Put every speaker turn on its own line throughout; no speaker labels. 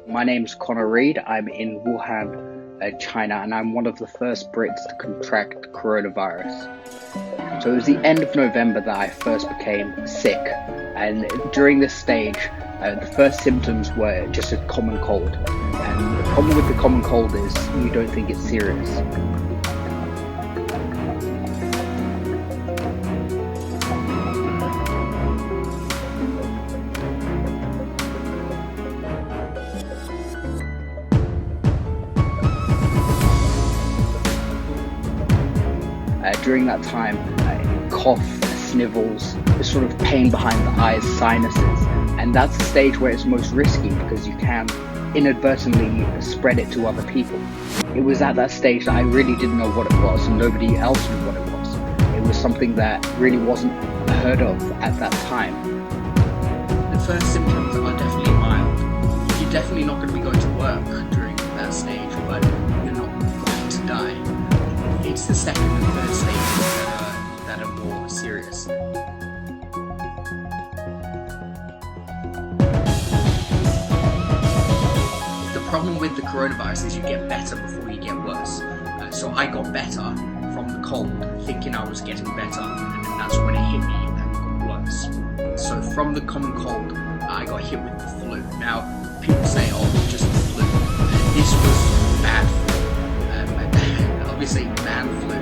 My name's Connor Reed. I'm in Wuhan, China, and I'm one of the first Brits to contract coronavirus. So it was the end of November that I first became sick, and during this stage, the first symptoms were just a common cold. And the problem with the common cold is you don't think it's serious. During that time, cough, snivels, this sort of pain behind the eyes, sinuses, and that's the stage where it's most risky because you can inadvertently spread it to other people. It was at that stage that I really didn't know what it was, and nobody else knew what it was. It was something that really wasn't heard of at that time.
The first symptoms are definitely mild. You're definitely not going to be going to work during that stage, but you're not going to die. It's the second and third stages that are more serious. The problem with the coronavirus is you get better before you get worse. So I got better from the cold, thinking I was getting better, and that's when it hit me and got worse. So from the common cold, I got hit with the flu. Now, people say, oh, just the flu. This was bad flu. Obviously, man flu,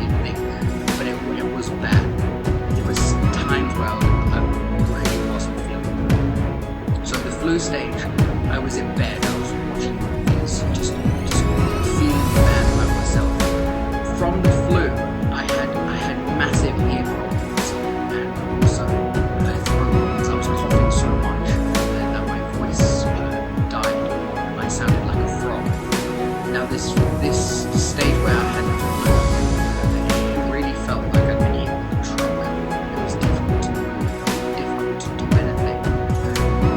you'd think, but it was bad. There was times where I really wasn't feeling good. So the flu stage, I was in bed, I was watching movies, just feeling bad about myself. From the flu, I had massive ear problems and also throat problems. I was coughing so much that my voice died. I sounded like a frog. Now this stage where I had the flu, it really felt like I'd been eaten with a truck. It was difficult to move, difficult to do anything.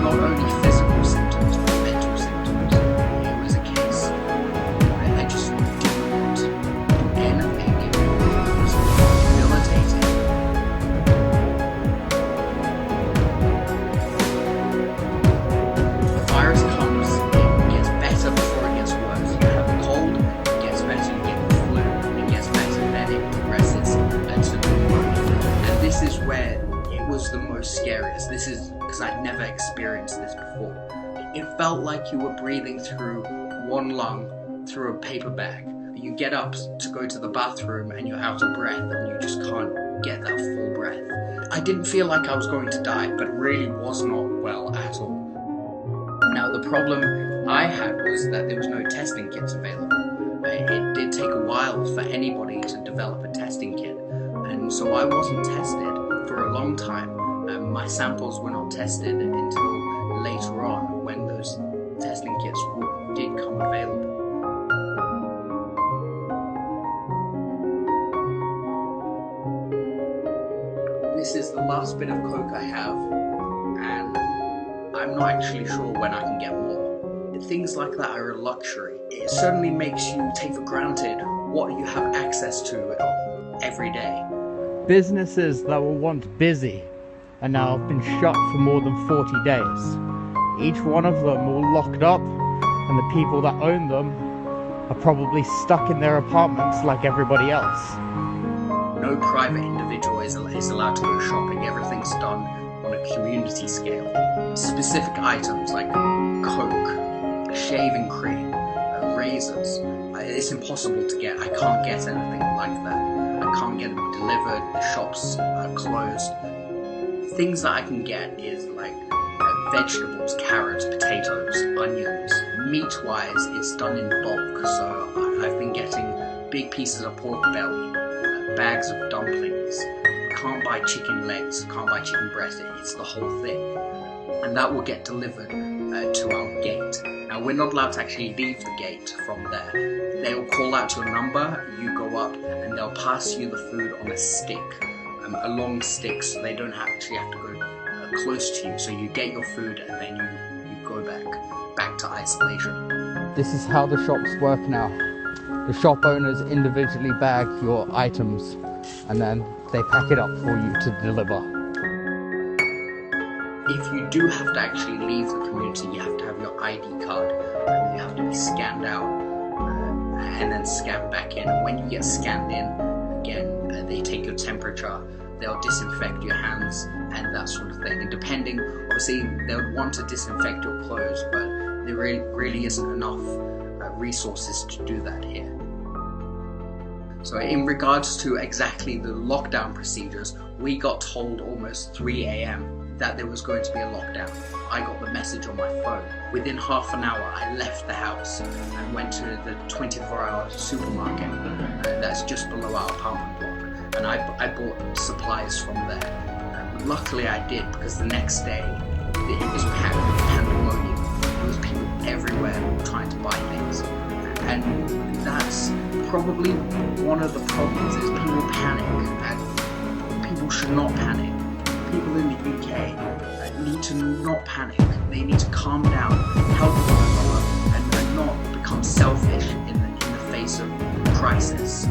Not only physical symptoms, but mental symptoms. It was a case where I just didn't want to do anything. It was debilitating. The virus comes, it gets better before it gets worse. You have a cold, it gets better, you get the flu, it gets better, then it progresses to pneumonia. And this is where it was the most scariest. This is because I'd never experienced this before. It felt like you were breathing through one lung through a paper bag. You get up to go to the bathroom and you're out of breath and you just can't get that full breath. I didn't feel like I was going to die, but really was not well at all. Now the problem I had was that there was no testing kits available. It did take a while for anybody to develop a testing kit, and so I wasn't tested for a long time. My samples were not tested until later on when those testing kits did come available. This is the last bit of Coke I have, and I'm not actually sure when I can get more. Things like that are a luxury. It certainly makes you take for granted what you have access to every day.
Businesses that were once busy are now been shut for more than 40 days. Each one of them all locked up, and the people that own them are probably stuck in their apartments like everybody else.
No private individual is allowed to go shopping. Everything's done on a community scale. Specific items like Coke, shaving cream, razors, it's impossible to get. I can't get anything like that. I can't get them delivered, the shops are closed. Things that I can get is like vegetables, carrots, potatoes, onions. Meat-wise, it's done in bulk, so I've been getting big pieces of pork belly, bags of dumplings. Can't buy chicken legs, can't buy chicken breast, it's the whole thing. And that will get delivered to our gate. Now we're not allowed to actually leave the gate from there. They'll call out your number, you go up, and they'll pass you the food on a stick, a long stick, so they don't actually have to go close to you. So you get your food and then you go back to isolation.
This is how the shops work now. The shop owners individually bag your items and then they pack it up for you to deliver.
If you do have to actually leave the community, you have to have your ID card, and you have to be scanned out and then scanned back in. And when you get scanned in, again, they take your temperature, they'll disinfect your hands and that sort of thing. And depending, obviously, they would want to disinfect your clothes, but there really isn't enough resources to do that here. So in regards to exactly the lockdown procedures, we got told almost 3 a.m. that there was going to be a lockdown. I got the message on my phone. Within half an hour, I left the house and went to the 24-hour supermarket that's just below our apartment block. And I bought supplies from there. Luckily I did, because the next day it was packed with pandemonium. There was people everywhere trying to buy things. And that's probably one of the problems, is people panic, and people should not panic. People in the UK need to not panic. They need to calm down, help one another, and not become selfish in the face of crisis.